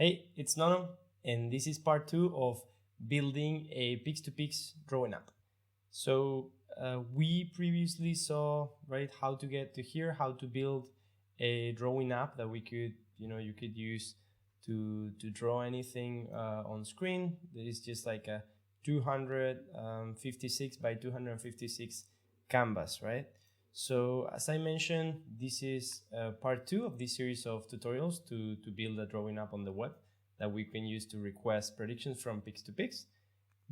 Hey, it's Nono, and this is part 2 of building a Pix2Pix drawing app. So we previously saw, right, how to get to here, how to build a drawing app that we could, you could use to draw anything on screen. There is just like a 256 by 256 canvas, right? So as I mentioned, this is part 2 of this series of tutorials to build a drawing app on the web that we can use to request predictions from Pix2Pix.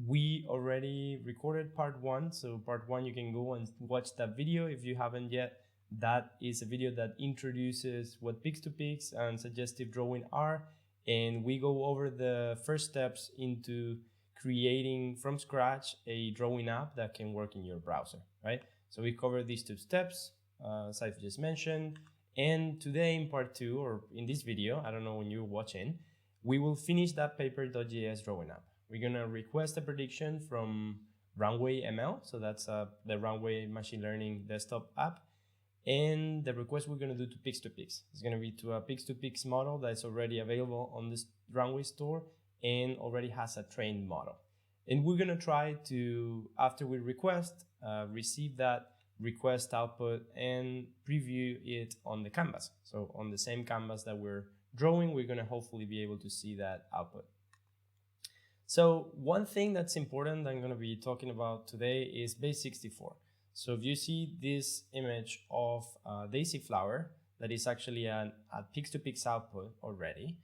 We already recorded part 1, so part 1 you can go and watch that video if you haven't yet. That is a video that introduces what Pix2Pix and suggestive drawing are, and we go over the first steps into creating from scratch a drawing app that can work in your browser, right? So we cover these 2 steps, as I've just mentioned. And today in part 2, or in this video, I don't know when you're watching, we will finish that Paper.js drawing app. We're gonna request a prediction from runway ML. So that's the runway machine learning desktop app. And the request we're gonna do to Pix2Pix. It's gonna be to a Pix2Pix model that's already available on this runway store and already has a trained model. And we're gonna try to, after we request, receive that request output and preview it on the canvas. So on the same canvas that we're drawing, we're gonna hopefully be able to see that output. So one thing that's important that I'm gonna be talking about today is base64. So if you see this image of Daisy Flower, that is actually a Pix2Pix output already.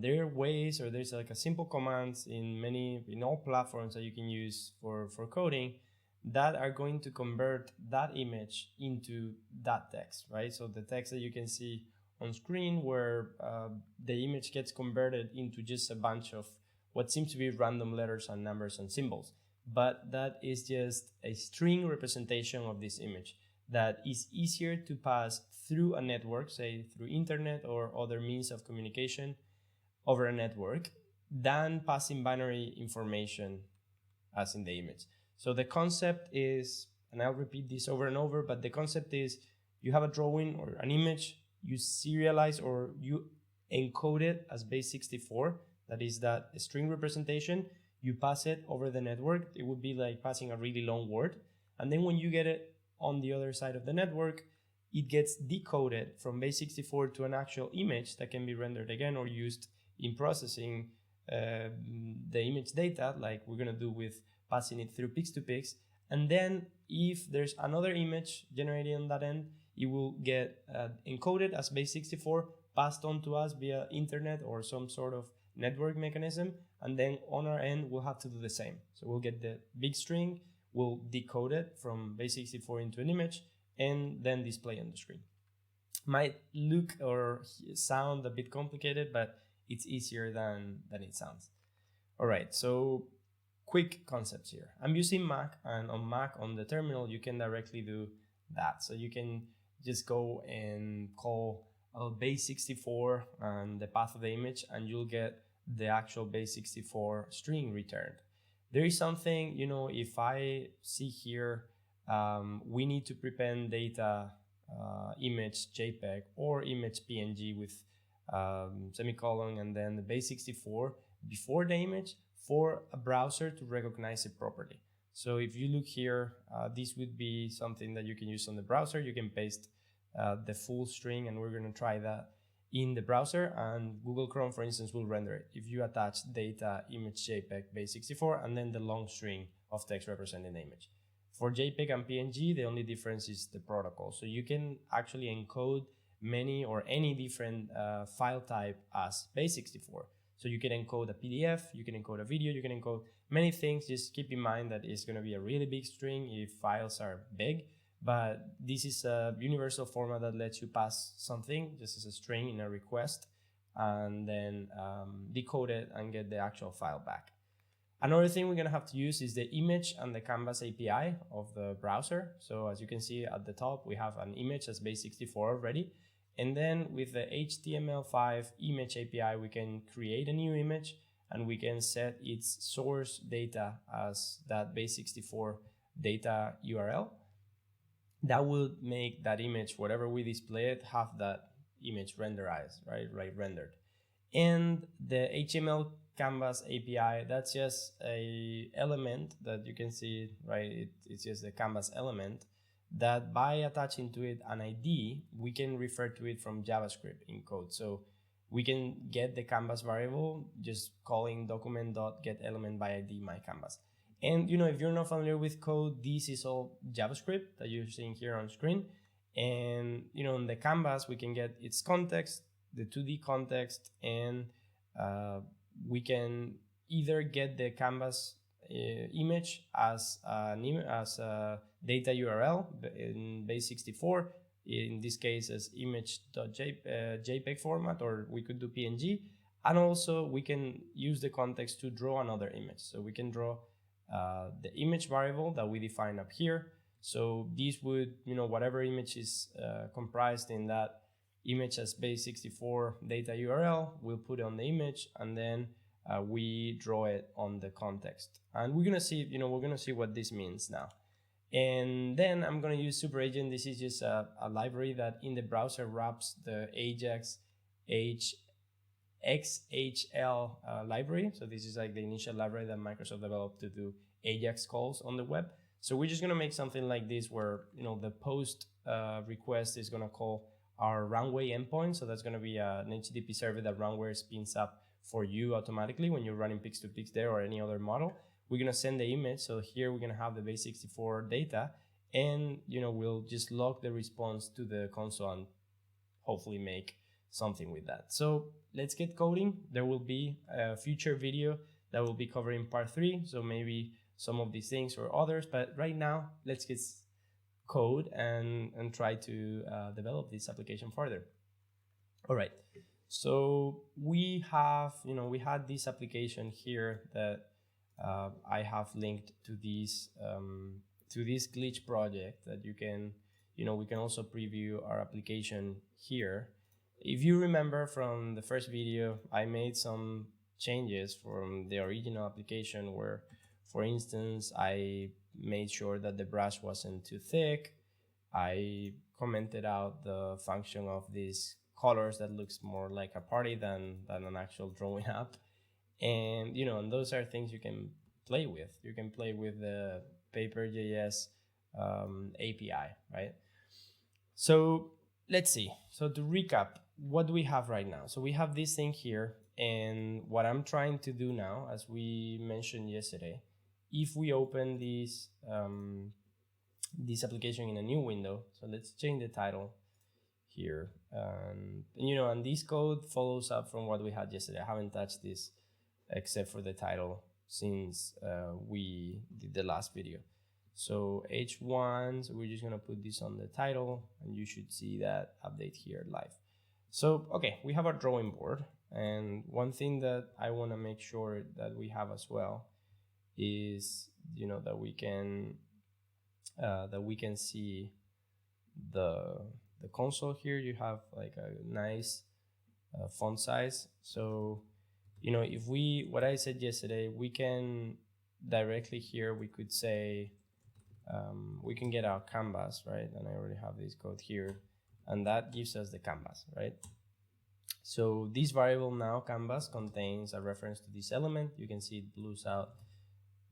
There are ways, or there's like a simple commands in all platforms that you can use for coding that are going to convert that image into that text, right? So the text that you can see on screen where the image gets converted into just a bunch of what seems to be random letters and numbers and symbols. But that is just a string representation of this image that is easier to pass through a network, say through internet or other means of communication over a network, than passing binary information as in the image. So the concept is, and I'll repeat this over and over, but the concept is you have a drawing or an image, you serialize or you encode it as base64, that is that string representation, you pass it over the network. It would be like passing a really long word. And then when you get it on the other side of the network, it gets decoded from base64 to an actual image that can be rendered again or used in processing the image data, like we're gonna do with passing it through Pix2Pix. And then if there's another image generated on that end, it will get encoded as base64, passed on to us via internet or some sort of network mechanism, and then on our end we'll have to do the same. So we'll get the big string, we'll decode it from base64 into an image, and then display on the screen. Might look or sound a bit complicated, but it's easier than it sounds. All right, so quick concepts here. I'm using Mac, and on Mac, on the terminal, you can directly do that. So you can just go and call base64 and the path of the image, and you'll get the actual base64 string returned. There is something, if I see here, we need to prepend data image JPEG or image PNG with semicolon and then the base64 before the image for a browser to recognize it properly. So if you look here, this would be something that you can use on the browser. You can paste the full string, and we're going to try that in the browser, and Google Chrome, for instance, will render it if you attach data image JPEG base64 and then the long string of text representing the image. For JPEG and PNG, the only difference is the protocol. So you can actually encode many or any different file type as base64. So you can encode a PDF, you can encode a video, you can encode many things. Just keep in mind that it's going to be a really big string if files are big. But this is a universal format that lets you pass something just as a string in a request and then decode it and get the actual file back. Another thing we're going to have to use is the image and the canvas API of the browser. So as you can see at the top, we have an image as base64 already. And then with the HTML5 image API, we can create a new image and we can set its source data as that base64 data URL. That will make that image, whatever we display it, have that image renderized, right rendered. And the HTML canvas API, that's just a element that you can see, right? It's just a canvas element that by attaching to it an ID, we can refer to it from JavaScript in code. So we can get the canvas variable just calling document.getElement by ID my canvas. And if you're not familiar with code, this is all JavaScript that you're seeing here on screen. And in the canvas, we can get its context, the 2D context, and we can either get the canvas image as a data URL in base64, in this case as image.jpg format, or we could do PNG, and also we can use the context to draw another image. So we can draw the image variable that we define up here. So this would, whatever image is comprised in that image as base64 data URL, we'll put it on the image, and then we draw it on the context. And we're gonna see, what this means now. And then I'm gonna use super agent. This is just a library that in the browser wraps the Ajax XHL library. So this is like the initial library that Microsoft developed to do Ajax calls on the web. So we're just gonna make something like this where the post request is gonna call our runway endpoint. So that's gonna be an HTTP server that runway spins up for you automatically when you're running Pix2Pix there or any other model. We're gonna send the image. So here we're gonna have the base64 data, and we'll just log the response to the console and hopefully make something with that. So let's get coding. There will be a future video that will be covering part 3. So maybe some of these things or others, but right now let's get code and try to develop this application further. All right. So we have, we had this application here that I have linked to this glitch project that you can, we can also preview our application here. If you remember from the first video, I made some changes from the original application where, for instance, I made sure that the brush wasn't too thick. I commented out the function of these colors that looks more like a party than an actual drawing app. And, and those are things you can play with. You can play with the Paper.js API, right? So let's see. So to recap, what do we have right now? So we have this thing here, and what I'm trying to do now, as we mentioned yesterday, if we open this application in a new window, so let's change the title here, and this code follows up from what we had yesterday. I haven't touched this except for the title since we did the last video. So H1, so we're just gonna put this on the title, and you should see that update here live. So, okay, we have our drawing board, and one thing that I wanna make sure that we have as well is, that we can see the console here. You have like a nice font size. So, if what I said yesterday, we can directly here, we could say, we can get our canvas, right? And I already have this code here, and that gives us the canvas, right? So this variable now, canvas, contains a reference to this element. You can see it blues out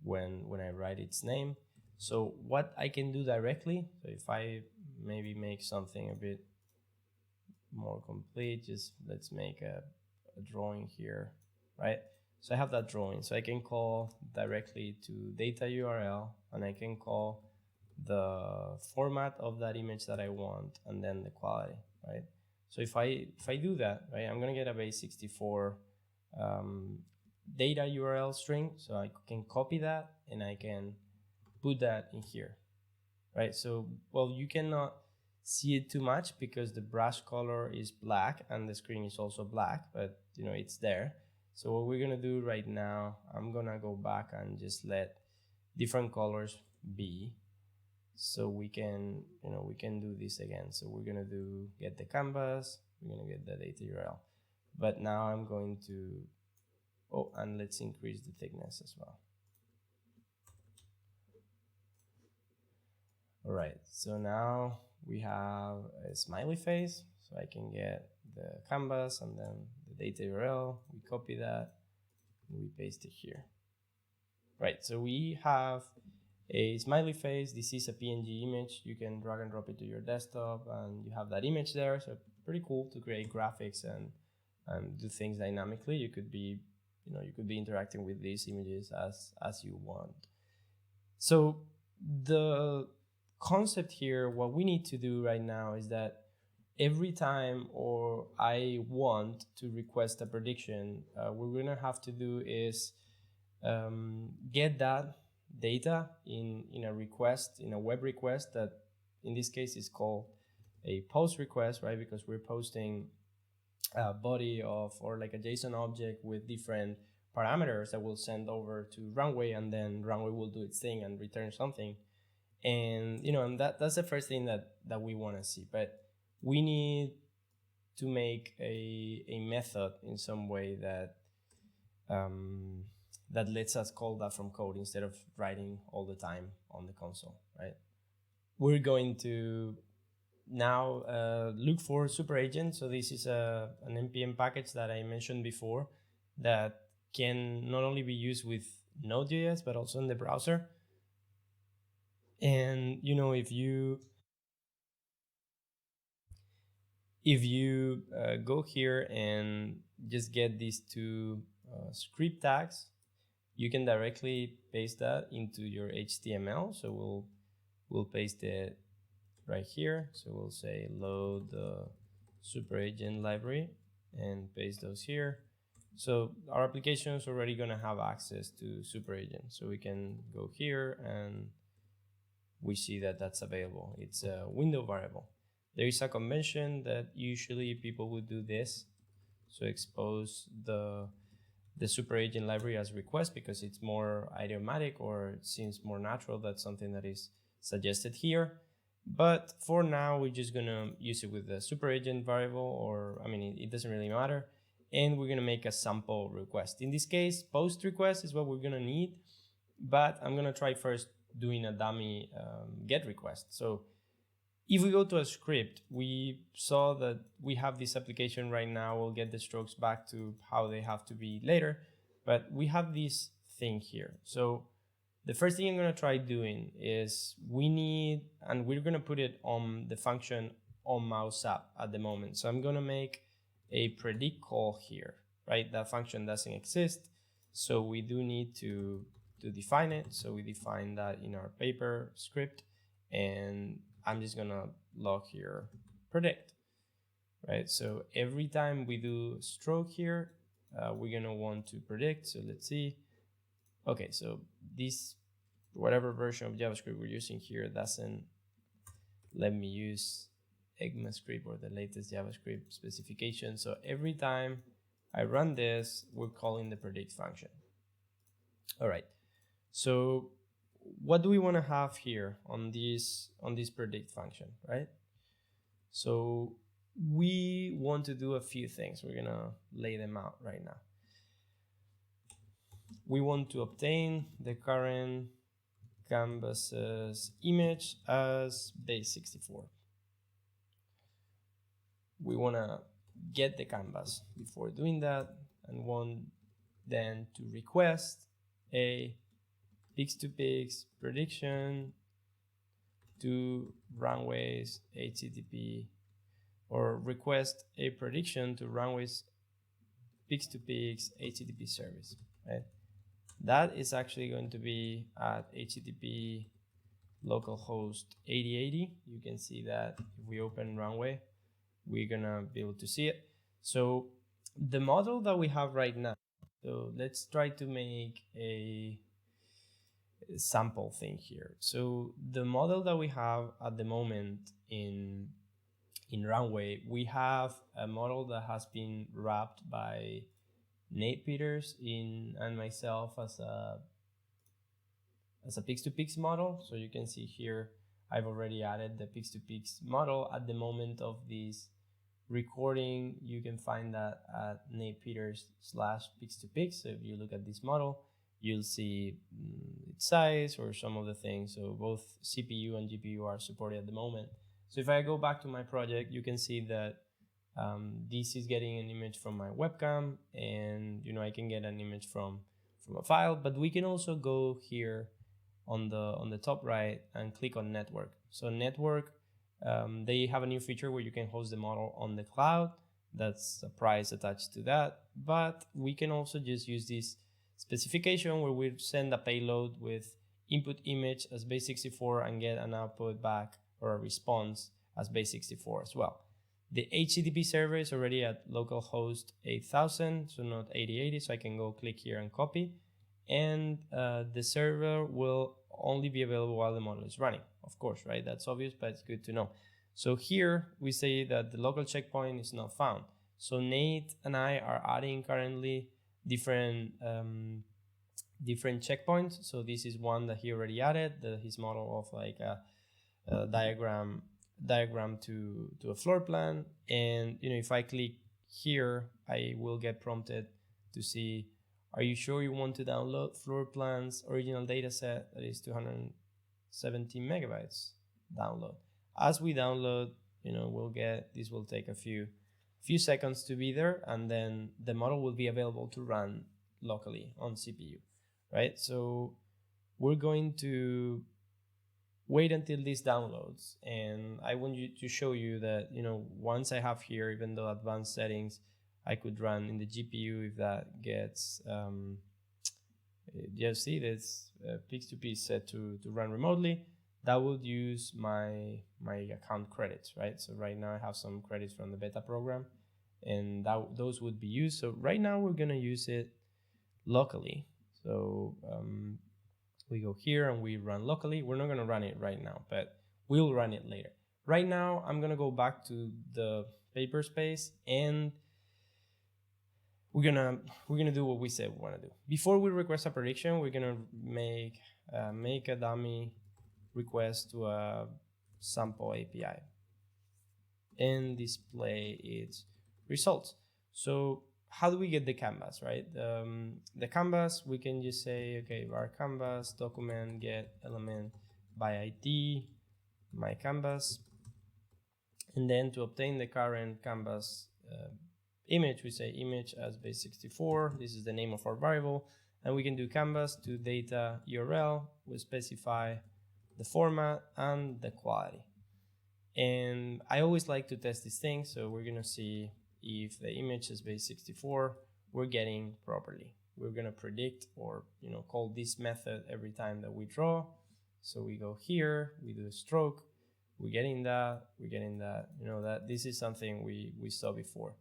when I write its name. So what I can do directly, so if I maybe make something a bit more complete, just let's make a drawing here, right? So I have that drawing, so I can call directly to data URL, and I can call the format of that image that I want, and then the quality, right? So if I do that, right, I'm gonna get a base64 data URL string. So I can copy that and I can put that in here, right? So, well, you cannot see it too much because the brush color is black and the screen is also black, but it's there. So what we're gonna do right now, I'm gonna go back and just let different colors be, so we can, we can do this again. So we're gonna get the canvas, we're gonna get the data URL, but now I'm going to, and let's increase the thickness as well. All right, so now we have a smiley face, so I can get the canvas and then the data URL, we copy that, and we paste it here. Right, so we have a smiley face. This is a PNG image. You can drag and drop it to your desktop and you have that image there. So pretty cool to create graphics and do things dynamically. You could be, you could be interacting with these images as you want. So the concept here, what we need to do right now is that every time I want to request a prediction, what we're gonna have to do is get that data in a request, in a web request that in this case is called a post request, right? Because we're posting a body of, or like a JSON object with different parameters that will send over to runway, and then runway will do its thing and return something. And and that's the first thing that we want to see. But we need to make a method in some way that that lets us call that from code instead of writing all the time on the console, right? We're going to now look for super agent. So this is an npm package that I mentioned before that can not only be used with Node.js but also in the browser. And if you go here and just get these two script tags, you can directly paste that into your HTML. So we'll paste it right here. So we'll say load the super agent library and paste those here. So our application is already going to have access to super agent. So we can go here and we see that that's available. It's a window variable. There is a convention that usually people would do this. So expose the super agent library as request because it's more idiomatic, or it seems more natural. That's something that is suggested here. But for now, we're just gonna use it with the super agent variable, or it doesn't really matter. And we're gonna make a sample request. In this case, post request is what we're gonna need, but I'm gonna try first doing a dummy get request. So if we go to a script, we saw that we have this application right now. We'll get the strokes back to how they have to be later, but we have this thing here. So the first thing I'm going to try doing is we're going to put it on the function on mouse up at the moment. So I'm going to make a predict call here, right? That function doesn't exist. So we do need to define it. So we define that in our paper script, and I'm just gonna log here predict, right? So every time we do stroke here, we're gonna want to predict. So let's see. Okay, so this, whatever version of JavaScript we're using here, doesn't let me use ECMAScript or the latest JavaScript specification. So every time I run this, we're calling the predict function. All right, so what do we want to have here on this predict function, right? So we want to do a few things. We're gonna lay them out right now. We want to obtain the current canvas's image as base64. We want to get the canvas before doing that, and want then to request a Pix2Pix prediction to runways HTTP, or request a prediction to runways Pix2Pix HTTP service, right? That is actually going to be at HTTP localhost 8080. You can see that if we open runway, we're gonna be able to see it. So the model that we have right now, so let's try to make a sample thing here. So the model that we have at the moment in runway, we have a model that has been wrapped by Nate Peters and myself as a Pix2Pix model. So you can see here I've already added the Pix2Pix model. At the moment of this recording, you can find that at natepeters/Pix2Pix. So if you look at this model, you'll see its size or some of the things. So both CPU and GPU are supported at the moment. So if I go back to my project, you can see that This is getting an image from my webcam, and I can get an image from a file, but we can also go here on the top right and click on network. So network, they have a new feature where you can host the model on the cloud. That's a price attached to that, but we can also just use this specification where we send a payload with input image as base64 and get an output back or a response as base64 as well. The HTTP server is already at localhost 8000, so not 8080, so I can go click here and copy. And the server will only be available while the model is running, of course, right? That's obvious, but it's good to know. So here we say that the local checkpoint is not found. So Nate and I are adding currently different checkpoints. So this is one that he already added, his model of like a diagram to a floor plan. And if I click here, I will get prompted to see, are you sure you want to download floor plans original data set that is 270 megabytes download? As we download, this will take a few seconds to be there, and then the model will be available to run locally on CPU, right? So we're going to wait until this downloads, and I want to show you that, once I have here, even though advanced settings, I could run in the GPU if that gets, you see this Pix2Pix set to run remotely. That would use my account credits, right? So right now I have some credits from the beta program, and those would be used. So right now we're gonna use it locally. So we go here and we run locally. We're not gonna run it right now, but we'll run it later. Right now I'm gonna go back to the paper space, and we're gonna do what we said we wanna do. Before we request a prediction, we're gonna make a dummy request to a sample API and display its results. So how do we get the canvas, right? The canvas, we can just say, okay, var canvas document get element by ID, my canvas. And then to obtain the current canvas image, we say image as base64. This is the name of our variable. And we can do canvas to data URL. We specify the format and the quality. And I always like to test these things. So we're gonna see if the image is base64, we're getting properly. We're gonna predict or call this method every time that we draw. So we go here, we do a stroke, we're getting that, that this is something we saw before,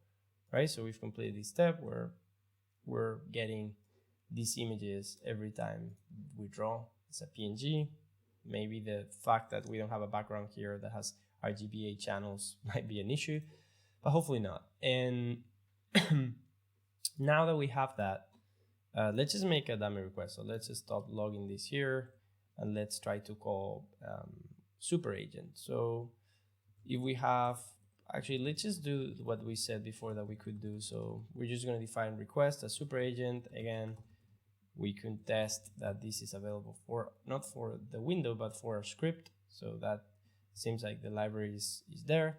right? So we've completed this step where we're getting these images every time we draw. It's a PNG. Maybe the fact that we don't have a background here that has RGBA channels might be an issue, but hopefully not. And now that we have that, let's just make a dummy request. So let's just stop logging this here, and let's try to call super agent. So if we have, actually, let's just do what we said before that we could do. So we're just going to define request as super agent. Again, we can test that this is available for, not for the window, but for our script. So that seems like the library is there.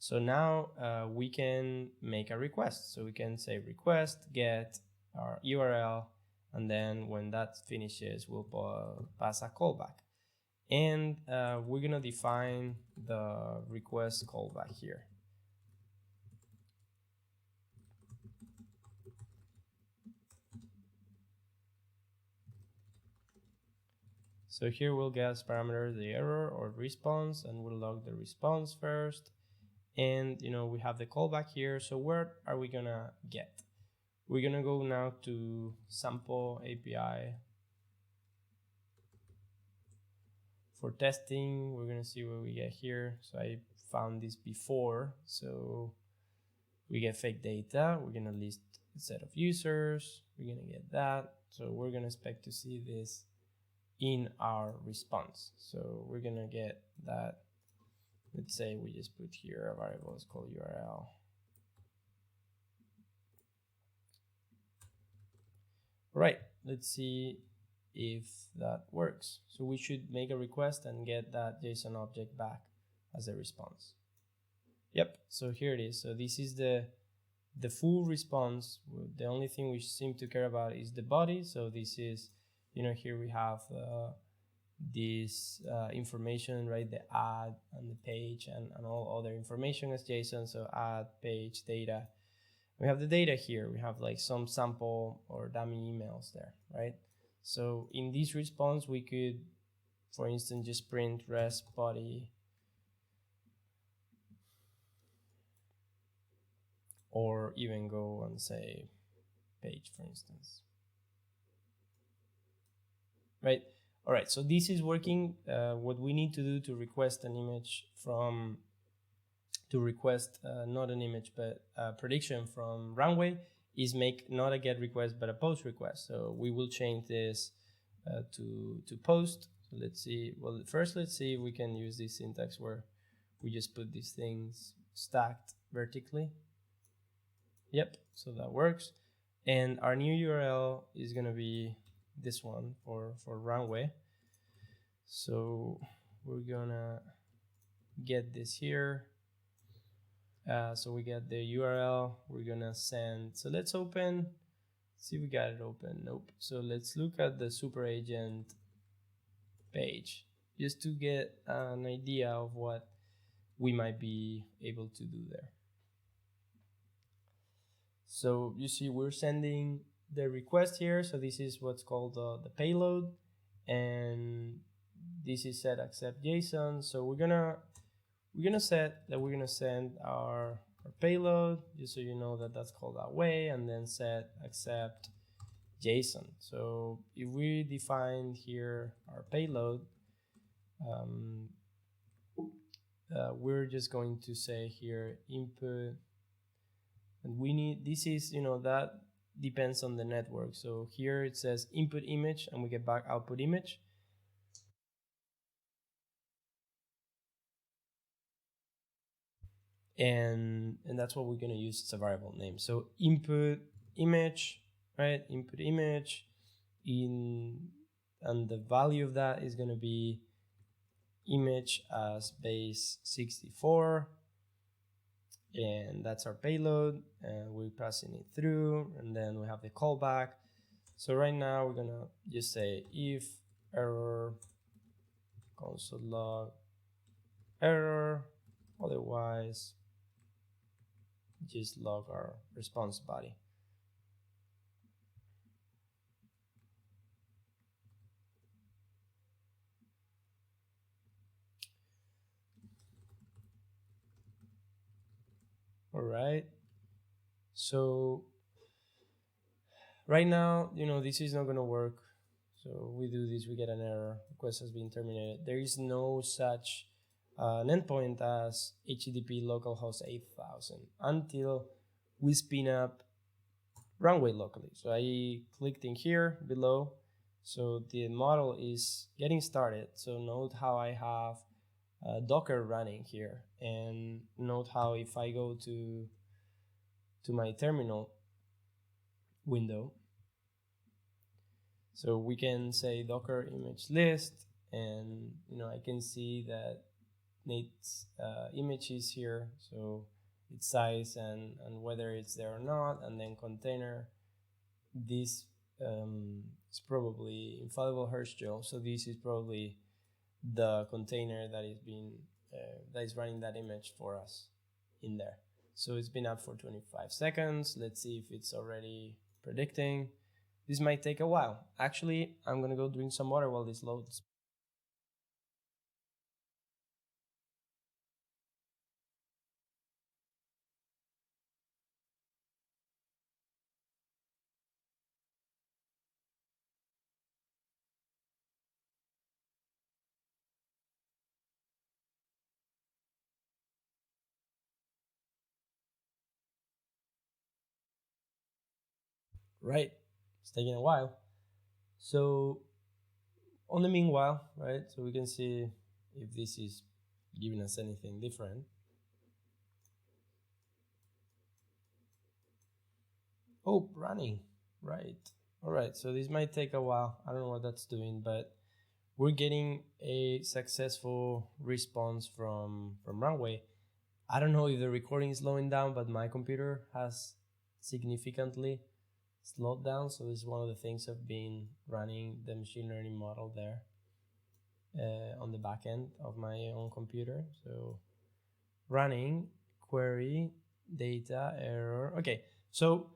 So now we can make a request. So we can say request get our URL, and then when that finishes, we'll pass a callback. And we're gonna define the request callback here. So here we'll get as parameter the error or response, and we'll log the response first. And we have the callback here. So where are we gonna get? We're gonna go now to sample API. For testing, we're gonna see what we get here. So I found this before. So we get fake data. We're gonna list a set of users. We're gonna get that. So we're gonna expect to see this in our response. So we're gonna get that. Let's say we just put here a variable is called URL. All right, let's see if that works. So we should make a request and get that JSON object back as a response. Yep, so here it is. So this is the full response. The only thing we seem to care about is the body. So this is, here we have this information, right? The ad and the page and all other information as JSON. So ad, page, data. We have the data here. We have like some sample or dummy emails there, right? So in this response, we could, for instance, just print res body, or even go and say page, for instance. Right? All right, so this is working. What we need to do to request an image from, not an image, but a prediction from runway is make not a get request, but a post request. So we will change this to post. So let's see. Well, first, let's see if we can use this syntax where we just put these things stacked vertically. Yep, so that works. And our new URL is going to be this one for runway. So we're going to get this here. So we get the URL. We're going to send. So let's open. See if we got it open. Nope. So let's look at the super agent page just to get an idea of what we might be able to do there. So you see we're sending the request here. So this is what's called the payload, and this is set accept JSON. So we're gonna set that we're gonna send our payload, just so you know that that's called that way, and then set accept JSON. So if we define here our payload, we're just going to say here input, and we need, this is, that depends on the network. So here it says input image, and we get back output image. And that's what we're going to use as a variable name. So input image, right? Input image and the value of that is going to be image as base 64, and that's our payload, and we're passing it through, and then we have the callback. So right now we're going to just say if error console log error, otherwise just log our response body. All right. So right now, this is not going to work. So we do this, we get an error, request has been terminated. There is no such an endpoint as HTTP localhost 8000 until we spin up runway locally. So I clicked in here below. So the model is getting started. So note how I have Docker running here, and note how if I go to my terminal window, so we can say Docker image list, and I can see that Nate's image is here, so its size and whether it's there or not, and then container. This is probably infallible Herschel, so this is probably the container that is being that is running that image for us in there. So it's been up for 25 seconds. Let's see if it's already predicting. This might take a while. Actually, I'm gonna go drink some water while this loads. Right, it's taking a while. So on the meanwhile, right, so we can see if this is giving us anything different. Oh, running, right. All right, so this might take a while. I don't know what that's doing, but we're getting a successful response from runway. I don't know if the recording is slowing down, but my computer has significantly slowed down. So this is one of the things of being running the machine learning model there on the back end of my own computer. So running query data error. Okay, so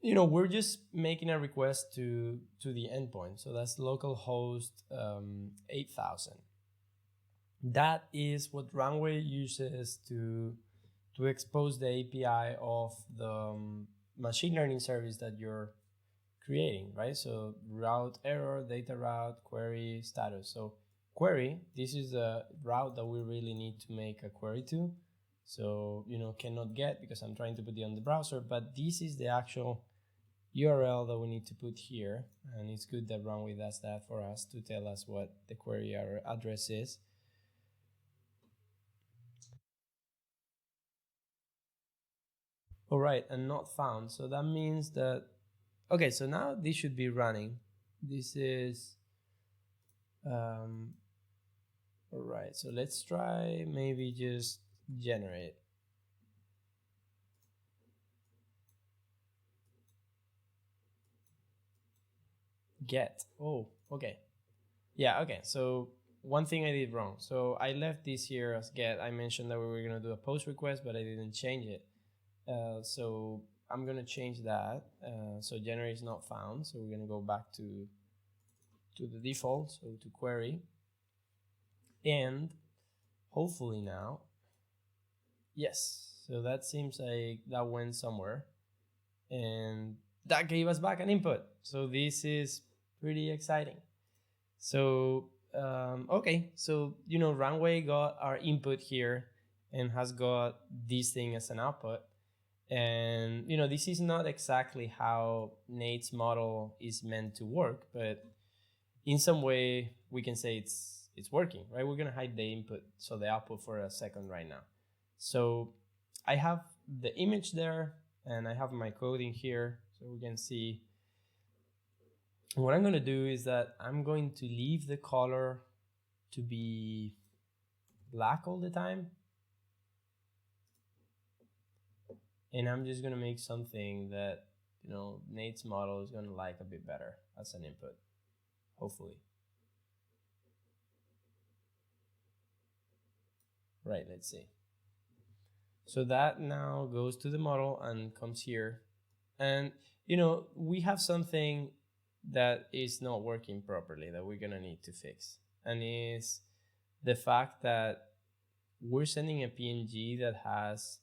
we're just making a request to the endpoint. So that's localhost 8000. That is what Runway uses to expose the API of the machine learning service that you're creating, right? So route error, data route, query status. So query, this is the route that we really need to make a query to. So, cannot get because I'm trying to put it on the browser, but this is the actual URL that we need to put here. And it's good that Runway does that for us to tell us what the query address is. All right, and not found. So that means that, okay, so now this should be running. This is, all right, so let's try maybe just generate. Get, oh, okay. Yeah, okay, so one thing I did wrong. So I left this here as get. I mentioned that we were gonna do a post request, but I didn't change it. So I'm gonna change that. So generate is not found. So we're gonna go back to the default, so to query. And hopefully now, yes. So that seems like that went somewhere. And that gave us back an input. So this is pretty exciting. So, okay. So, Runway got our input here and has got this thing as an output. And this is not exactly how Nate's model is meant to work, but in some way we can say it's working, right? We're gonna hide the input, so the output for a second right now. So I have the image there and I have my coding here, so we can see. What I'm gonna do is that I'm going to leave the color to be black all the time. And I'm just gonna make something that, Nate's model is gonna like a bit better as an input, hopefully. Right, let's see. So that now goes to the model and comes here. And, we have something that is not working properly that we're gonna need to fix. And is the fact that we're sending a PNG that has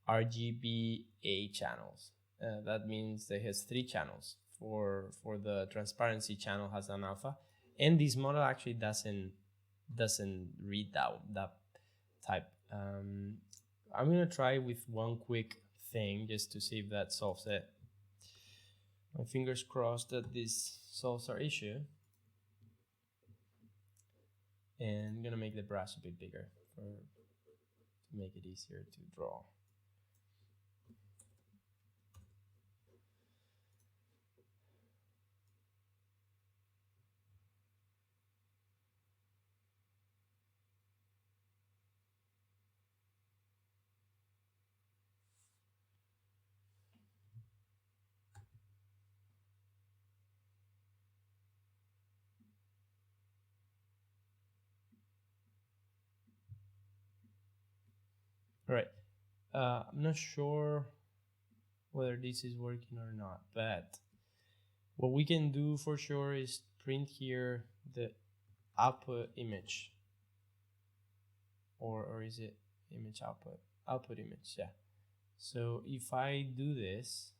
RGBA channels. That means it has 3 channels. For the transparency channel has an alpha, and this model actually doesn't read that type. I'm gonna try with one quick thing just to see if that solves it. My fingers crossed that this solves our issue. And I'm gonna make the brush a bit bigger to make it easier to draw. All right. I'm not sure whether this is working or not, but what we can do for sure is print here the output image. Or is it image output? Output image, yeah. So if I do this,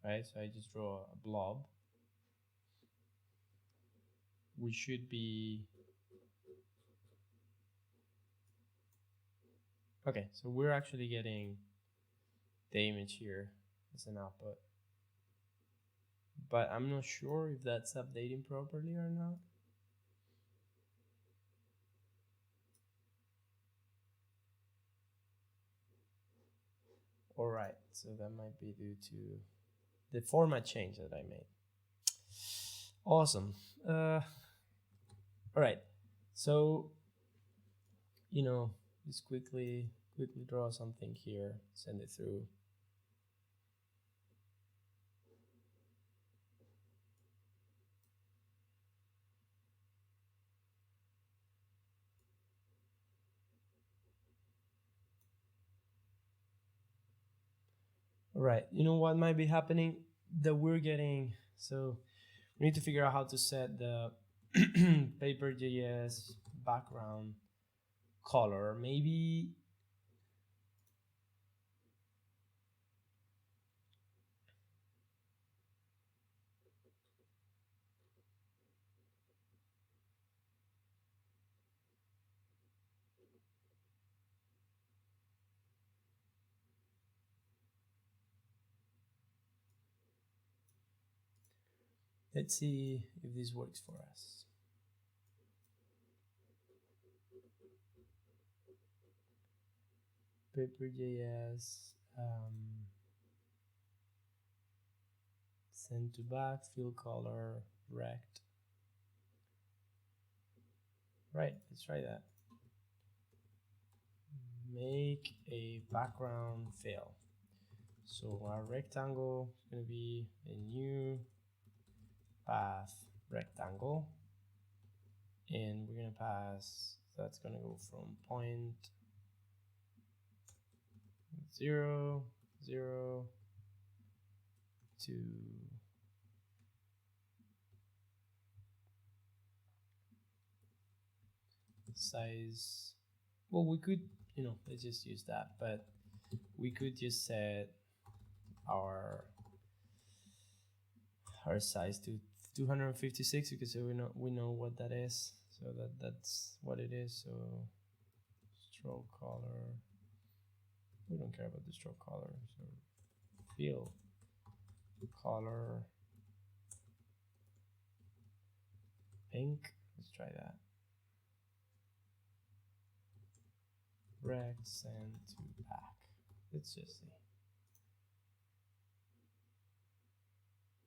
right, so I just draw a blob, we should be, okay, so we're actually getting the image here as an output. But I'm not sure if that's updating properly or not. All right, so that might be due to the format change that I made. Awesome. All right, so, just quickly draw something here, send it through. All right, you know what might be happening? That we're getting, so we need to figure out how to set the Paper.js background color. Maybe let's see if this works for us. Paper.js, send to back, fill color, rect. Right, let's try that. Make a background fill. So our rectangle is going to be a new path rectangle, and we're going to pass, that's going to go from point 0, 0 to size. Well, we could, let's just use that, but we could just set our size to 256 because we know what that is, so that's what it is. So stroke color, we don't care about the stroke color, so fill color pink, let's try that. Rect, send to back, let's just see.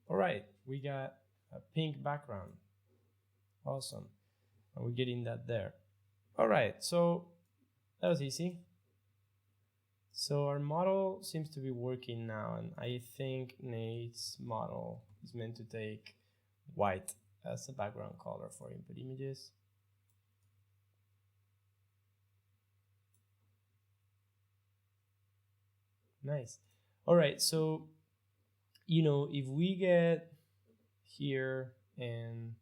All right, we got a pink background. Awesome. And we're getting that there. All right, so that was easy. So our model seems to be working now, and I think Nate's model is meant to take white as a background color for input images. Nice. All right, so if we get here and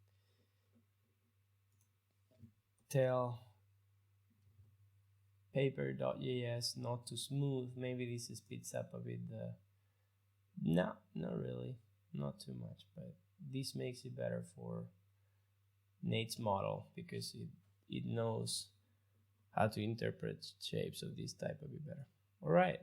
tell Paper.js not too smooth, maybe this speeds up a bit no, not really, not too much, but this makes it better for Nate's model because it knows how to interpret shapes of this type a bit better. All right.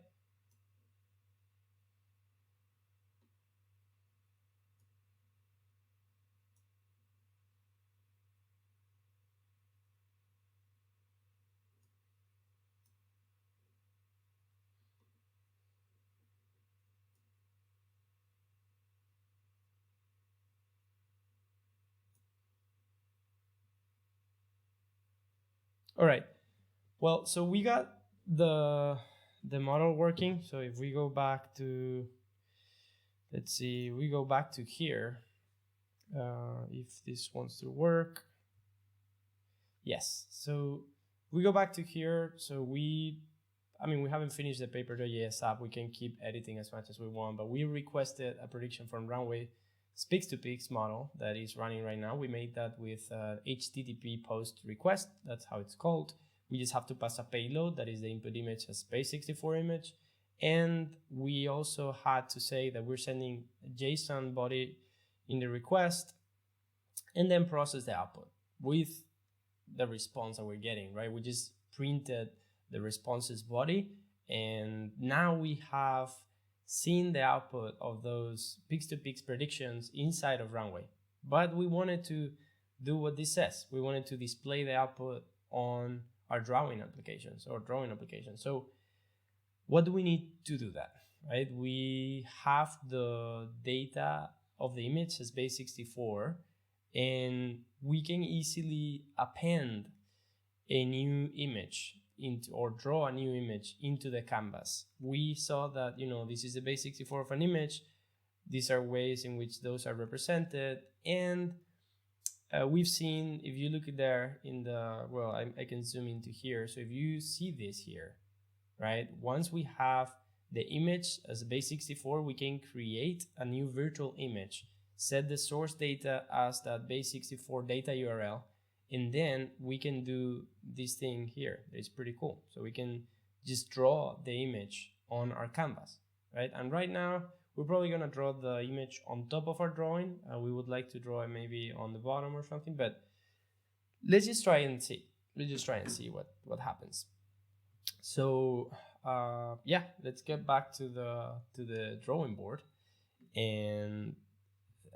All right. Well, so we got the model working. So if we go back to, let's see, we go back to here. If this wants to work. Yes. So we go back to here. So we haven't finished the Paper.js app. We can keep editing as much as we want, but we requested a prediction from runway Pix2Pix model that is running right now. We made that with HTTP post request. That's how it's called. We just have to pass a payload, that is the input image as base64 image. And we also had to say that we're sending a JSON body in the request and then process the output with the response that we're getting, right? We just printed the responses body, and now we have seen the output of those Pix2Pix predictions inside of runway. But we wanted to do what this says. We wanted to display the output on our drawing applications or drawing applications. So what do we need to do that, right? We have the data of the image as base64, and we can easily append a new image into, or draw a new image into the canvas. We saw that, this is the base 64 of an image. These are ways in which those are represented. And we've seen, if you look at there in the, well, I can zoom into here. So if you see this here, right? Once we have the image as a base 64, we can create a new virtual image, set the source data as that base 64 data URL, and then we can do this thing here. It's pretty cool. So we can just draw the image on our canvas, right? And right now, we're probably gonna draw the image on top of our drawing. We would like to draw it maybe on the bottom or something, but let's just try and see. Let's just try and see what happens. So yeah, let's get back to the drawing board, and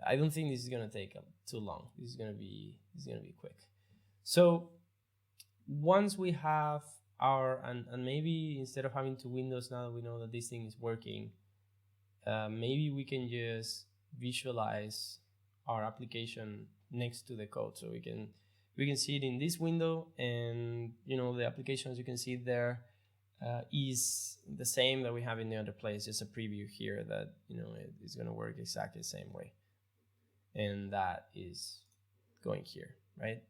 I don't think this is gonna take too long. This is gonna be quick. So once we have our, and maybe instead of having two windows, now that we know that this thing is working, maybe we can just visualize our application next to the code, so we can see it in this window, and the application, as you can see there, is the same that we have in the other place. Just a preview here that it is going to work exactly the same way, and that is going here, right?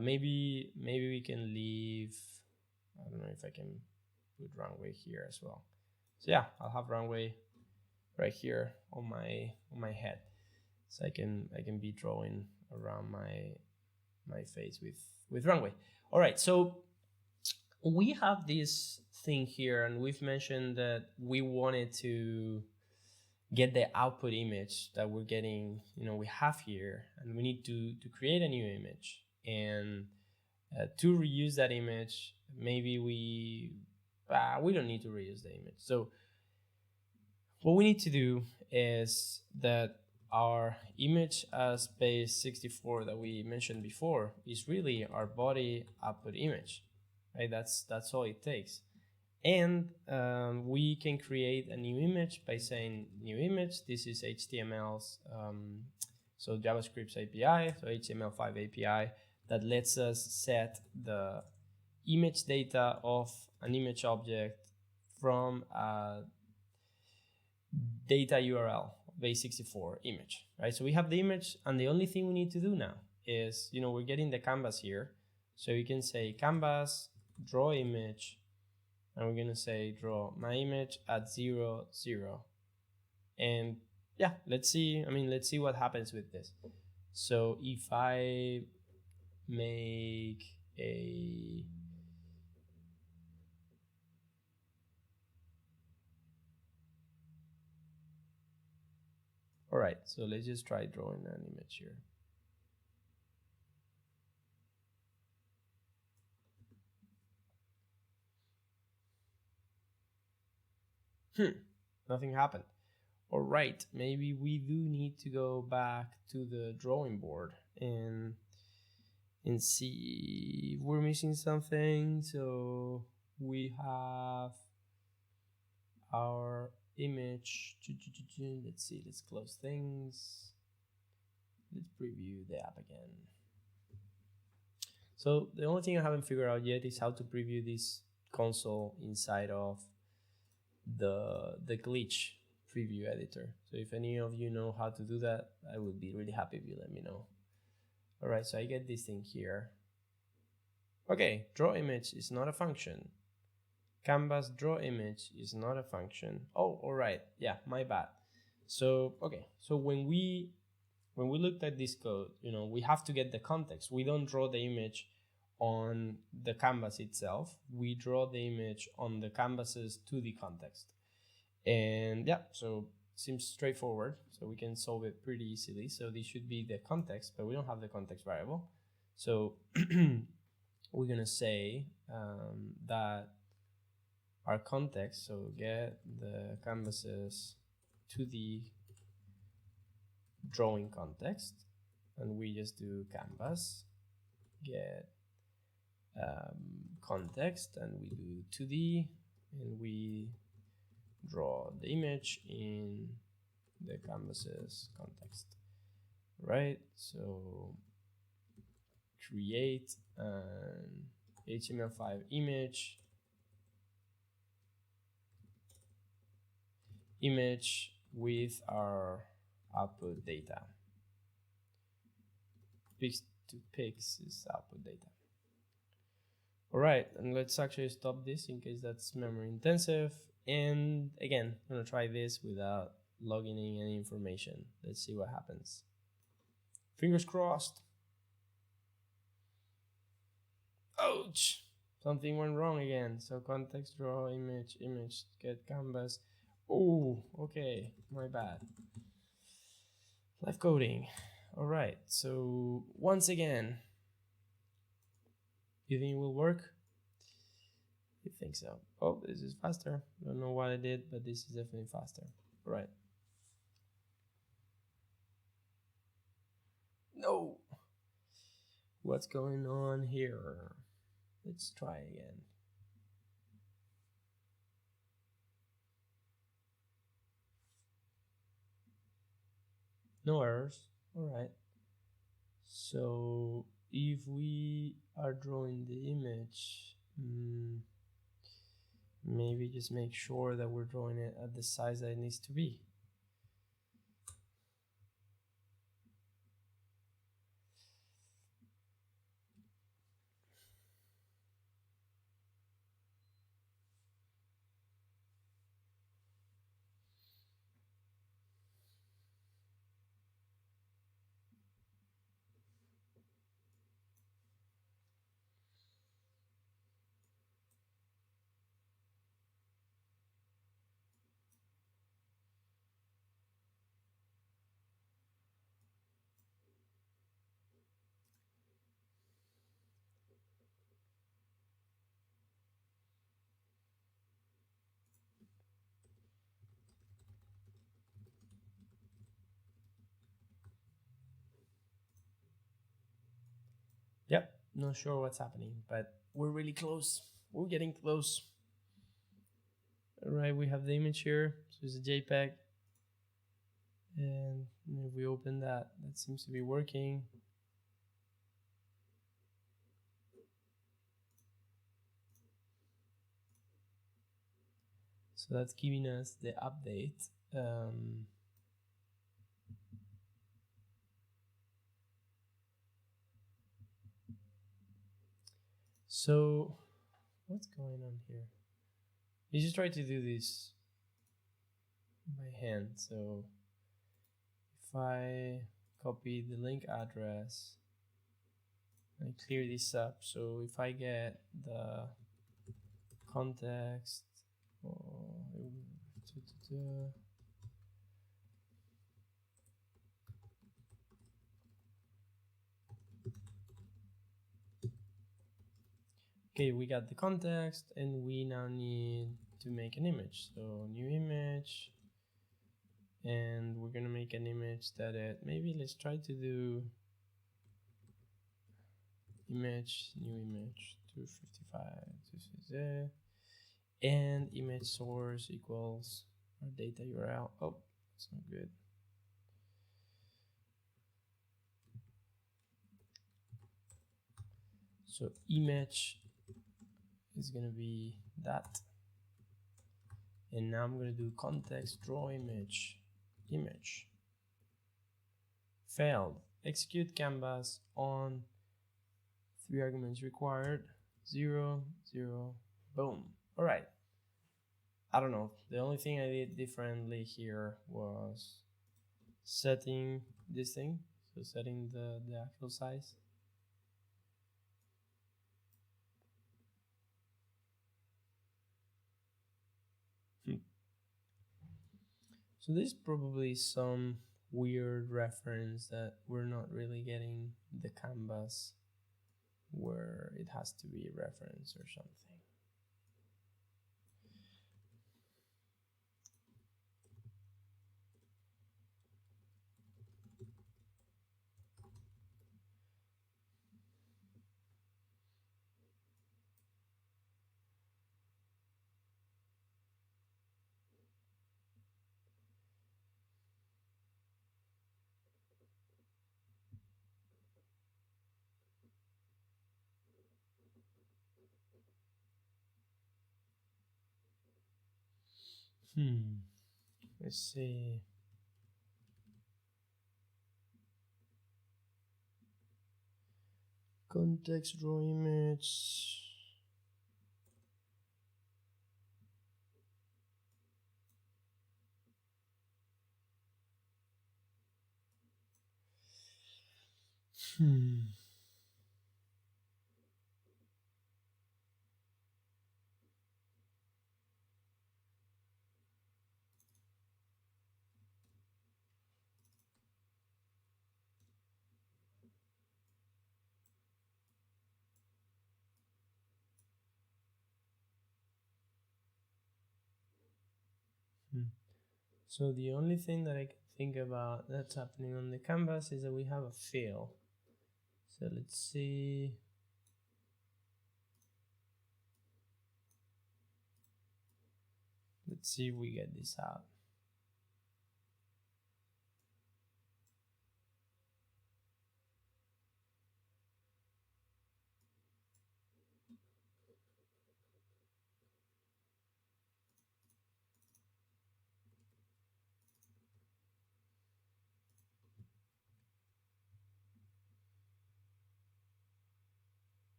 Maybe we can leave, I don't know if I can put runway here as well. So yeah, I'll have runway right here on my head, so I can be drawing around my face with runway. All right, so we have this thing here, and we've mentioned that we wanted to get the output image that we're getting, we have here, and we need to create a new image. And to reuse that image, maybe we don't need to reuse the image. So what we need to do is that our image as base 64 that we mentioned before is really our body output image, right? That's all it takes. And we can create a new image by saying new image. This is HTML's, so JavaScript's API, so HTML5 API that lets us set the image data of an image object from a data URL, base 64 image, right? So we have the image, and the only thing we need to do now is, we're getting the canvas here. So you can say canvas, draw image, and we're going to say draw my image at 0, 0. And yeah, let's see what happens with this. So if I make a, all right, so let's just try drawing an image here. Nothing happened. All right, maybe we do need to go back to the drawing board and see if we're missing something. So we have our image. Let's see, let's close things. Let's preview the app again. So the only thing I haven't figured out yet is how to preview this console inside of the glitch preview editor. So if any of you know how to do that, I would be really happy if you let me know. All right, so I get this thing here. Okay, draw image is not a function. Canvas draw image is not a function. Oh, all right, yeah, my bad. So okay, so when we looked at this code, we have to get the context. We don't draw the image on the canvas itself. We draw the image on the canvas's 2D context. And yeah, so seems straightforward. So we can solve it pretty easily. So this should be the context, but we don't have the context variable. So we're gonna say that our context, so get the canvas's 2D drawing context, and we just do canvas get context, and we do 2D, and we draw the image in the canvas's context, right? So create and HTML5 image with our output data. Pix2Pix is output data. All right, and let's actually stop this in case that's memory intensive. And again, I'm gonna try this without logging in any information. Let's see what happens. Fingers crossed. Ouch! Something went wrong again. So context, draw, image, get canvas. Oh, okay, my bad. Live coding. All right, so once again, you think it will work? You think so? Oh, this is faster. Don't know what I did, but this is definitely faster. All right. No. What's going on here? Let's try again. No errors. All right. So if we are drawing the image, maybe just make sure that we're drawing it at the size that it needs to be. Yep, not sure what's happening, but we're really close. We're getting close. All right, we have the image here. So it's a JPEG. And if we open that, that seems to be working. So that's giving us the update. So what's going on here? You just try to do this by hand. So if I copy the link address, I clear this up. So if I get the context, okay, we got the context and we now need to make an image. So new image, and we're gonna make an image that maybe let's try to do image, new image, 255, and image source equals our data URL. Oh, that's not good. So image is gonna be that. And now I'm gonna do context draw image, failed, execute canvas on 3 arguments required, 0, 0, boom. All right. I don't know. The only thing I did differently here was setting this thing. So setting the actual size. So there's probably some weird reference that we're not really getting the canvas where it has to be referenced or something. Let's see. Context draw image. So the only thing that I can think about that's happening on the canvas is that we have a fill. So let's see. Let's see if we get this out.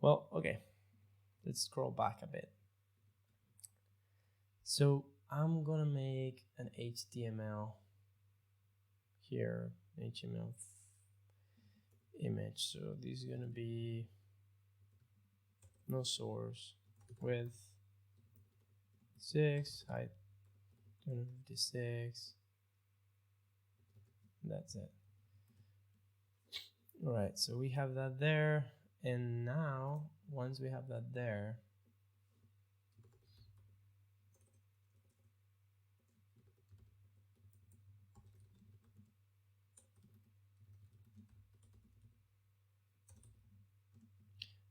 Well, okay. Let's scroll back a bit. So I'm gonna make an HTML here, HTML image. So this is gonna be no source, width 6, height 256. That's it. All right, so we have that there, and now once we have that there,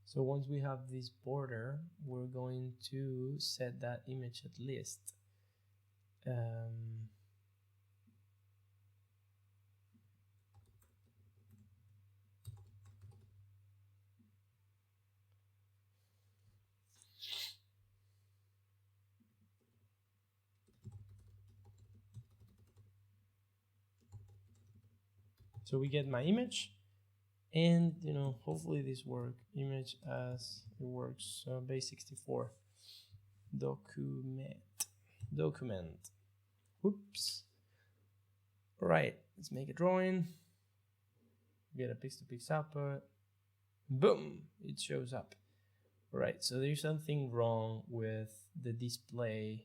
so once we have this border, we're going to set that image at list. So we get my image, and hopefully this works. Image as it works. Base64 document. Whoops. All right, let's make a drawing. Get a Pix2Pix output. Boom, it shows up. All right, so there's something wrong with the displaying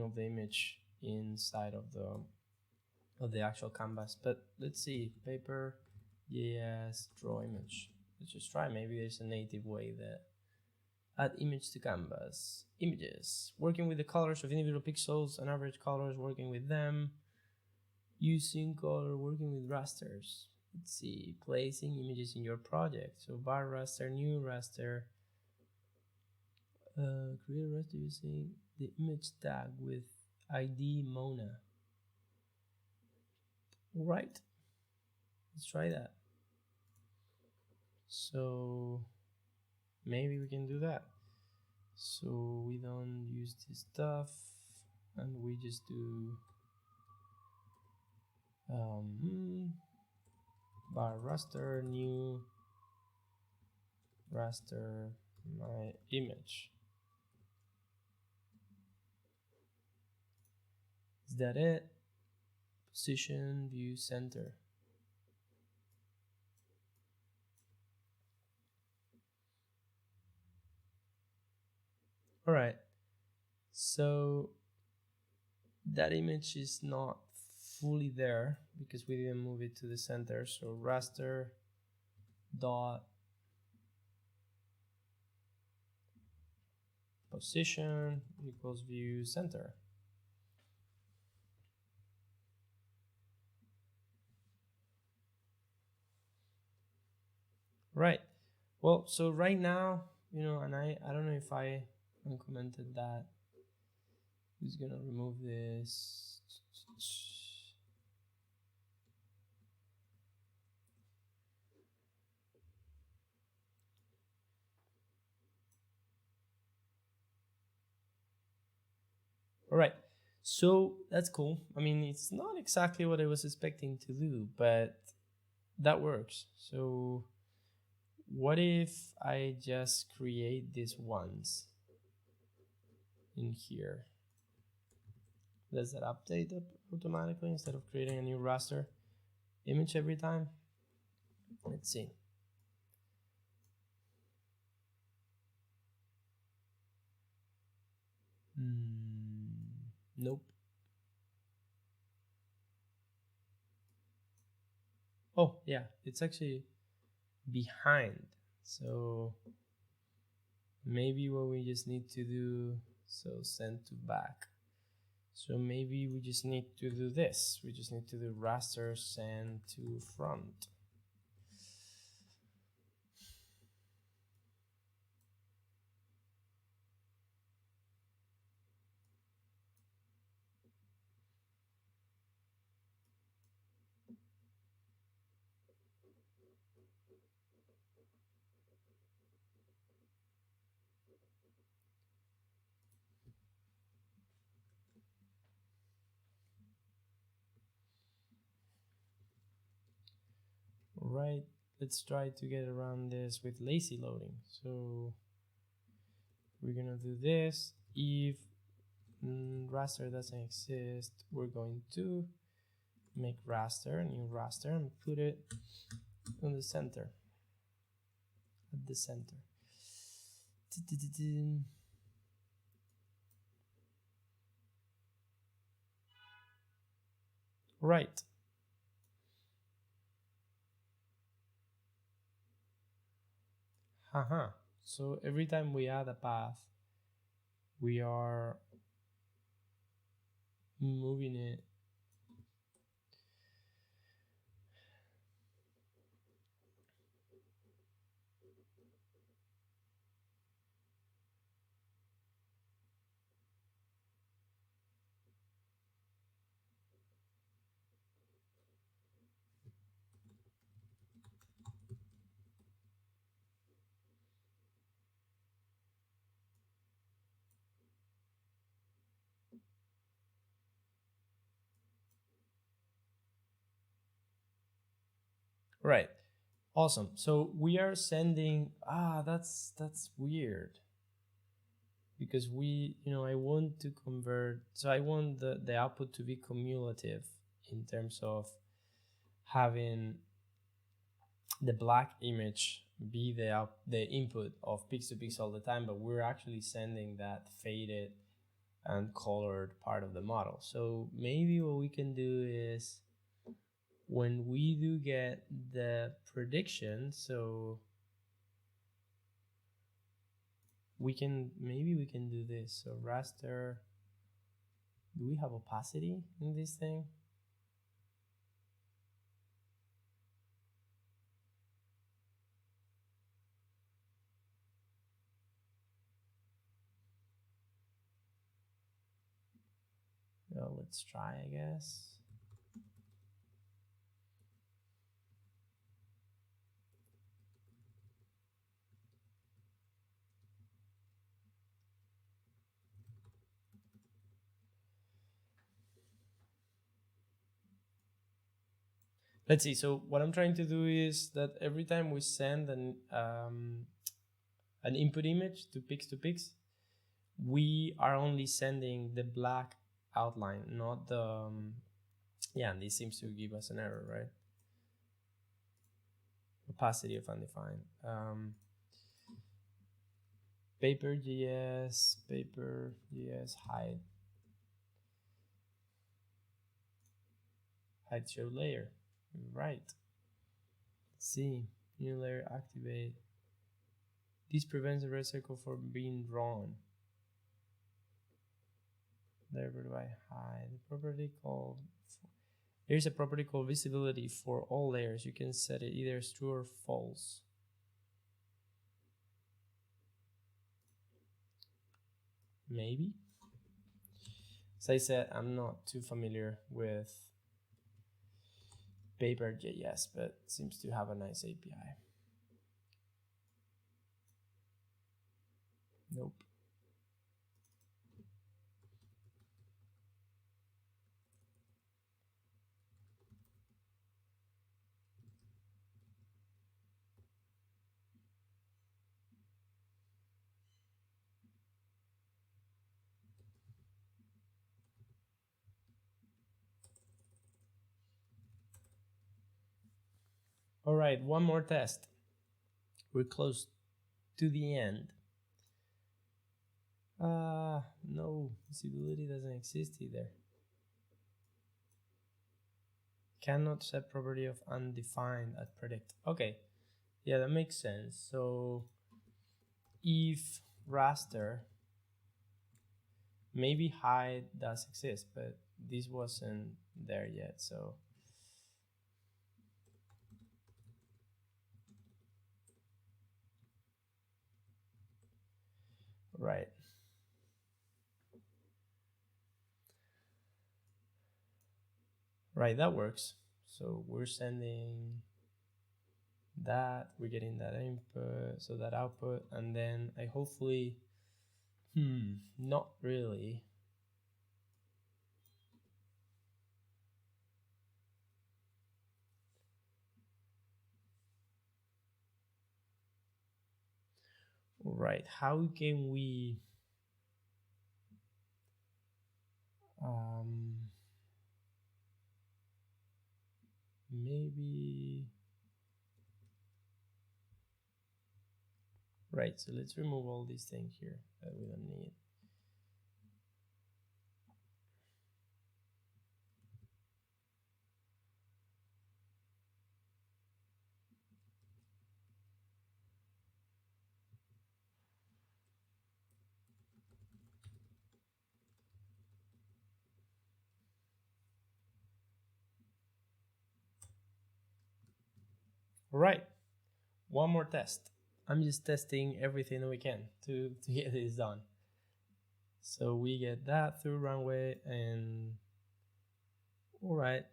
of the image inside of the actual canvas. But let's see, Paper.js draw image. Let's just try. Maybe there's a native way that add image to canvas. Images, working with the colors of individual pixels and average colors, working with them. Using color, working with rasters. Let's see, placing images in your project. So var raster, new raster. Create a raster using the image tag with ID Mona. All right, let's try that. So maybe we can do that. So we don't use this stuff, and we just do var raster, new raster, my image. Is that it? Position, view, center. All right, so that image is not fully there because we didn't move it to the center. So raster dot position equals view center. Right. Well, so right now, and I don't know if I uncommented that. Who's gonna remove this? All right. So that's cool. I mean, it's not exactly what I was expecting to do, but that works. So what if I just create this once in here? Does that update automatically instead of creating a new raster image every time? Let's see. Nope. Oh, yeah, it's actually behind. So maybe what we just need to do, so send to back. So maybe we just need to do this. We just need to do raster send to front. Right, let's try to get around this with lazy loading. So we're gonna do this. If raster doesn't exist, we're going to make raster, new raster, and put it in the center, at the center. Right. Haha. So every time we add a path, we are moving it. Right. Awesome. So we are sending, that's weird. Because I want to convert, so I want the output to be cumulative in terms of having the black image be the input of Pix2Pix all the time, but we're actually sending that faded and colored part of the model. So maybe what we can do is when we do get the prediction, so maybe we can do this. So raster, do we have opacity in this thing? Well, let's try, I guess. Let's see. So what I'm trying to do is that every time we send an input image to Pix2Pix, we are only sending the black outline, not the yeah. And this seems to give us an error, right? Opacity of undefined. Paper.js hide show layer. Right. Let's see. New layer activate. This prevents the red circle from being drawn. There do I hide the property called. Here's a property called visibility for all layers. You can set it either as true or false. Maybe. As I said, I'm not too familiar with Paper.js, but it seems to have a nice API. Nope. All right, one more test. We're close to the end. No, visibility doesn't exist either. Cannot set property of undefined at predict. Okay, yeah, that makes sense. So if raster, maybe hide does exist, but this wasn't there yet. So right. Right, that works. So we're sending that, we're getting that input, so that output, and then I hopefully, not really. Right, how can we maybe, right, so let's remove all these things here that we don't need. All right, one more test. I'm just testing everything we can to get this done. So we get that through runway, and all right.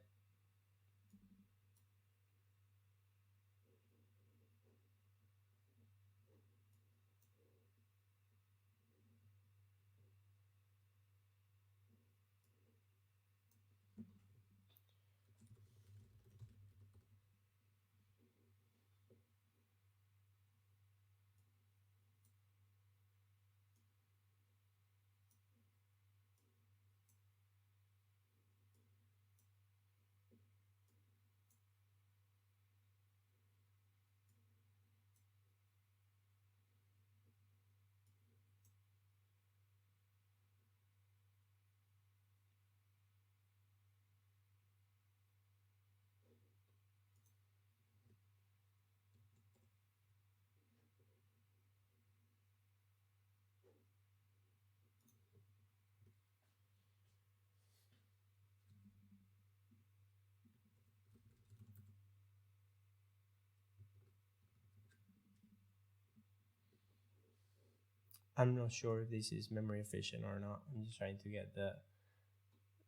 I'm not sure if this is memory efficient or not. I'm just trying to get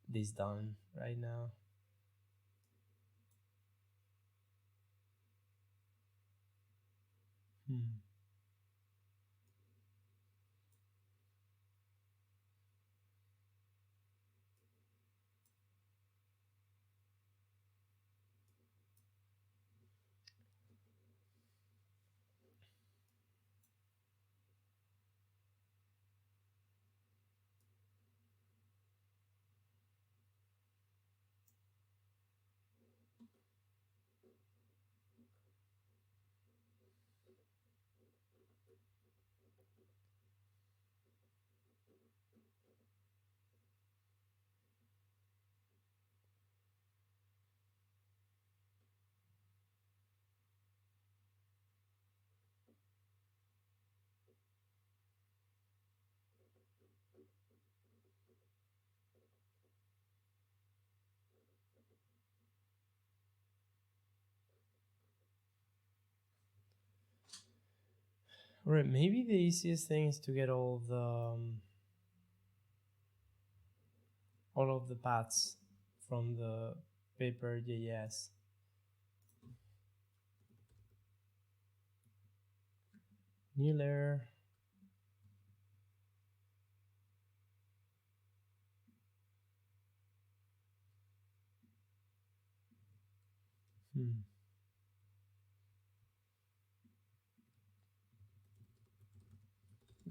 this done right now. All right, maybe the easiest thing is to get all of the paths from the Paper.js. New layer.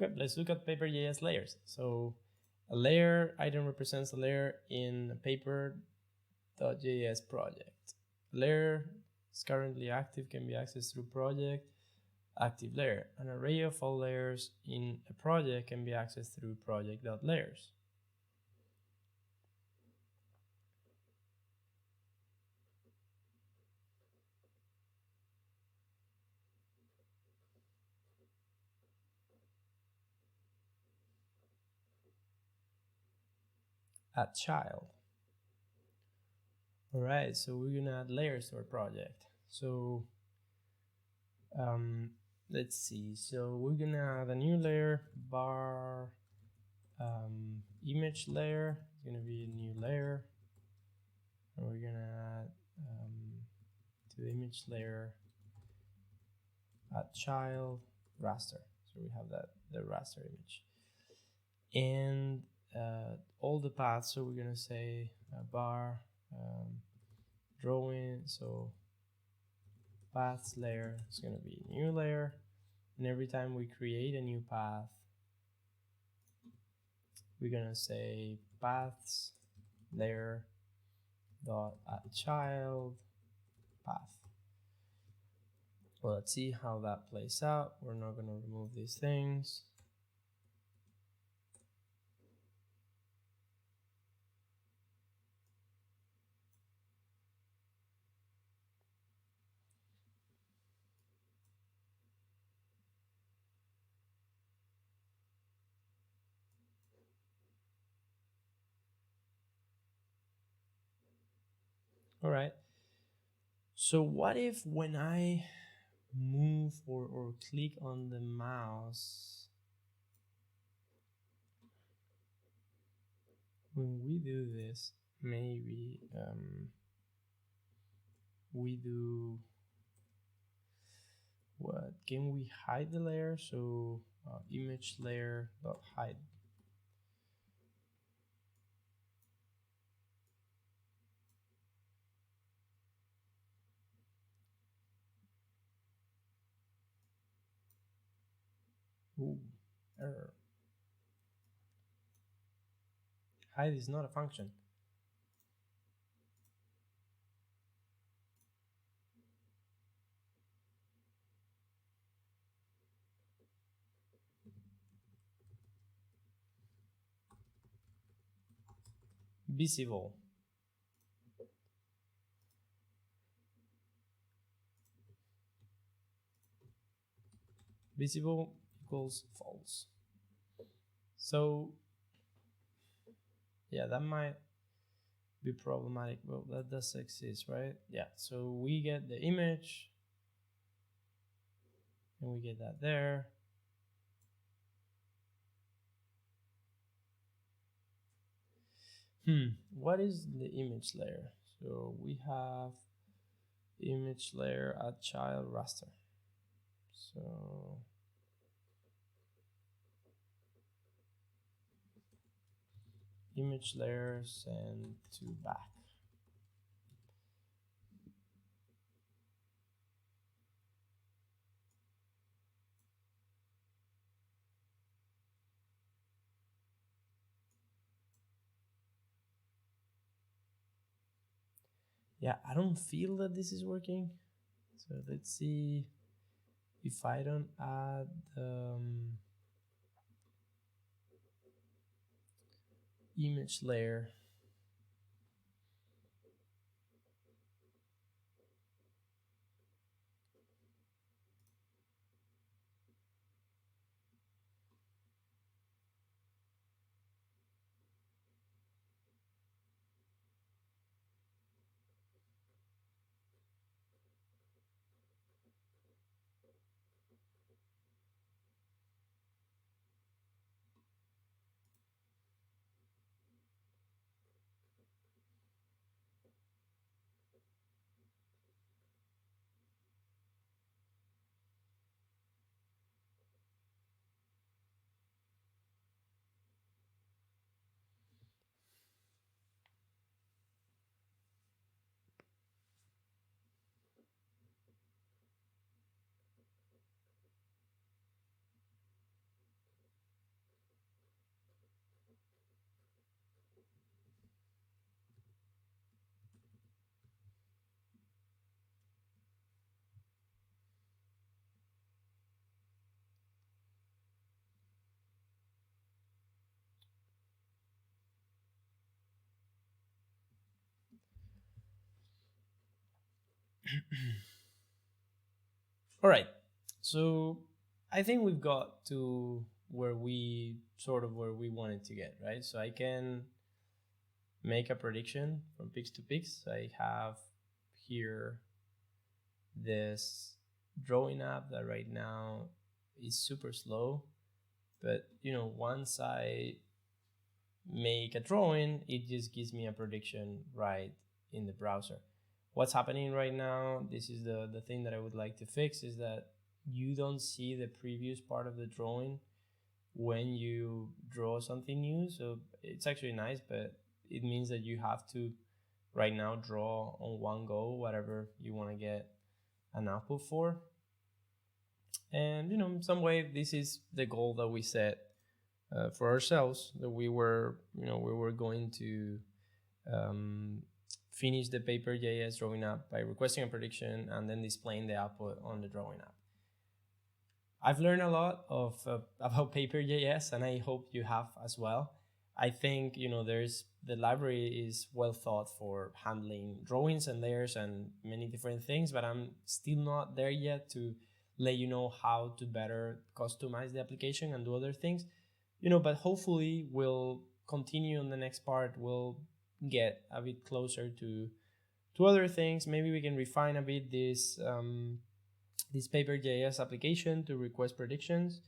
Okay, let's look at Paper.js layers. So a layer item represents a layer in a Paper.js project. Layer is currently active can be accessed through project active layer. An array of all layers in a project can be accessed through project.layers. Add child. All right, so we're gonna add layers to our project. So let's see. So we're gonna add a new layer, bar image layer. It's gonna be a new layer, and we're gonna add to the image layer add child raster. So we have that the raster image, and all the paths. So we're gonna say bar drawing. So paths layer is gonna be a new layer, and every time we create a new path, we're gonna say paths layer dot add child path. Well, let's see how that plays out. We're not gonna remove these things. All right. So what if when I move or click on the mouse, when we do this, maybe we do what? Can we hide the layer? So image layer dot hide. Ooh, error. Hide is not a function. Visible. Visible equals false. So yeah, that might be problematic. Well, that does exist, right? Yeah, so we get the image and we get that there. What is the image layer? So we have image layer at child raster. So image layer send to back. Yeah, I don't feel that this is working. So let's see if I don't add image layer. All right, so I think we've got to where we wanted to get, right? So I can make a prediction from Pix2Pix. I have here this drawing app that right now is super slow, but once I make a drawing, it just gives me a prediction right in the browser. What's happening right now, this is the thing that I would like to fix, is that you don't see the previous part of the drawing when you draw something new. So it's actually nice, but it means that you have to right now draw on one go whatever you want to get an output for. And in some way, this is the goal that we set for ourselves, that we were going to finish the Paper.js drawing app by requesting a prediction and then displaying the output on the drawing app. I've learned a lot of about Paper.js, and I hope you have as well. I think the library is well thought for handling drawings and layers and many different things, but I'm still not there yet to let you know how to better customize the application and do other things. But hopefully we'll continue on the next part. We'll get a bit closer to other things. Maybe we can refine a bit this Paper.js application to request predictions.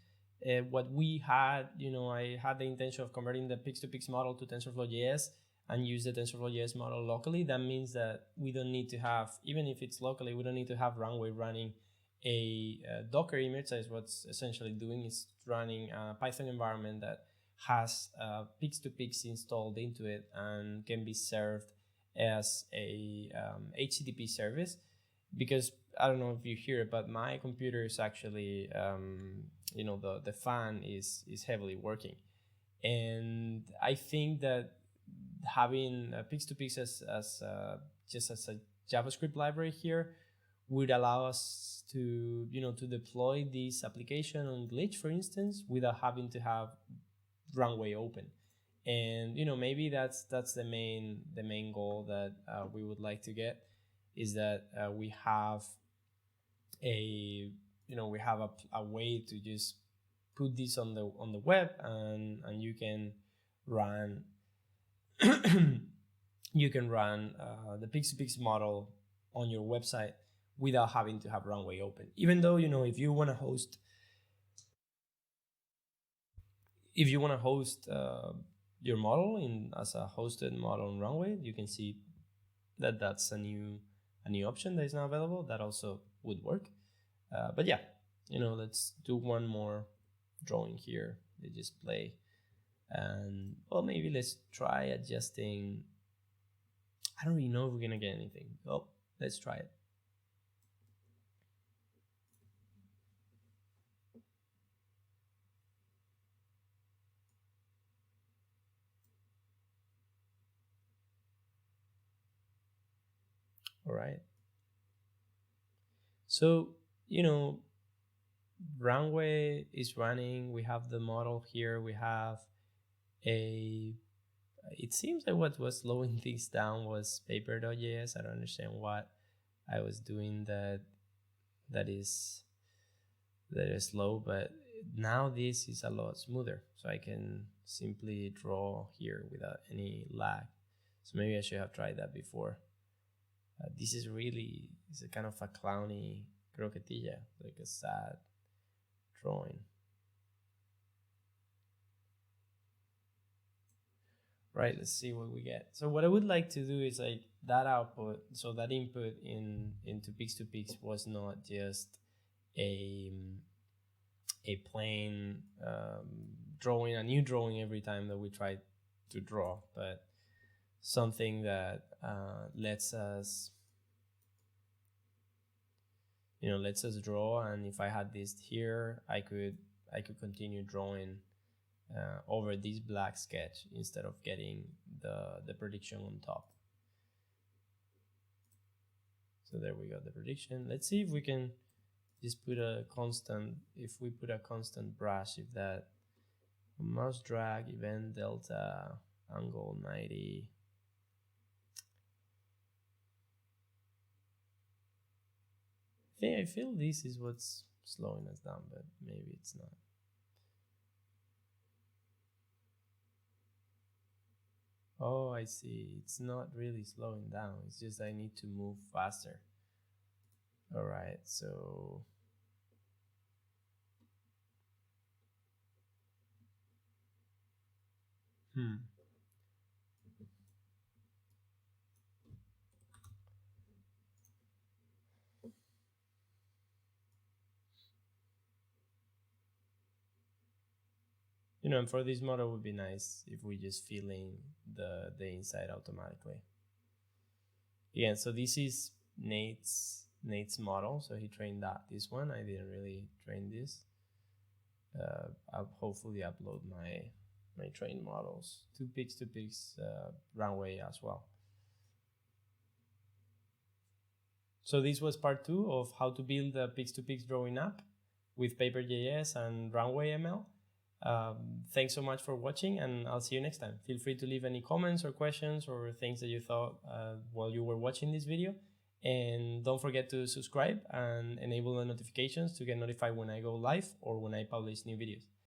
What we had, I had the intention of converting the Pix2Pix model to TensorFlow.js and use the TensorFlow.js model locally. That means that we don't need to have, even if it's locally, we don't need to have runway running a Docker image. That is what's essentially doing, is running a Python environment that has Pix2Pix installed into it and can be served as a HTTP service. Because I don't know if you hear it, but my computer is actually, the fan is heavily working. And I think that having Pix2Pix as just as a JavaScript library here would allow us to deploy this application on Glitch, for instance, without having to have runway open. And maybe that's the main goal that we would like to get, is that we have a way to just put this on the web, and you can run you can run the Pix2Pix model on your website without having to have runway open. Even though if you want to host your model as a hosted model on runway, you can see that that's a new option that is now available. That also would work. But yeah, let's do one more drawing here, the display, and maybe let's try adjusting. I don't really know if we're gonna get anything. Oh, let's try it. All right. So, runway is running. We have the model here. We have it seems like what was slowing things down was Paper.js. I don't understand what I was doing that is slow, but now this is a lot smoother. So I can simply draw here without any lag. So maybe I should have tried that before. This is it's a kind of a clowny croquetilla, like a sad drawing. Right, let's see what we get. So what I would like to do is like that output, so that input into Pix2Pix was not just a plain drawing, a new drawing every time that we try to draw, but something that lets us draw. And if I had this here, I could continue drawing over this black sketch instead of getting the prediction on top. So there we go, the prediction. Let's see if we can just put a constant. If we put a constant brush, if that mouse drag event delta angle 90. I feel this is what's slowing us down, but maybe it's not. Oh, I see. It's not really slowing down. It's just I need to move faster. All right, so and for this model, it would be nice if we just fill in the inside automatically. Again, so this is Nate's model. So he trained this one. I didn't really train this. I'll hopefully upload my trained models to Pix2Pix runway as well. So this was part 2 of how to build a Pix2Pix drawing app with Paper.js and runway ML. Thanks so much for watching, and I'll see you next time. Feel free to leave any comments or questions or things that you thought while you were watching this video. And don't forget to subscribe and enable the notifications to get notified when I go live or when I publish new videos.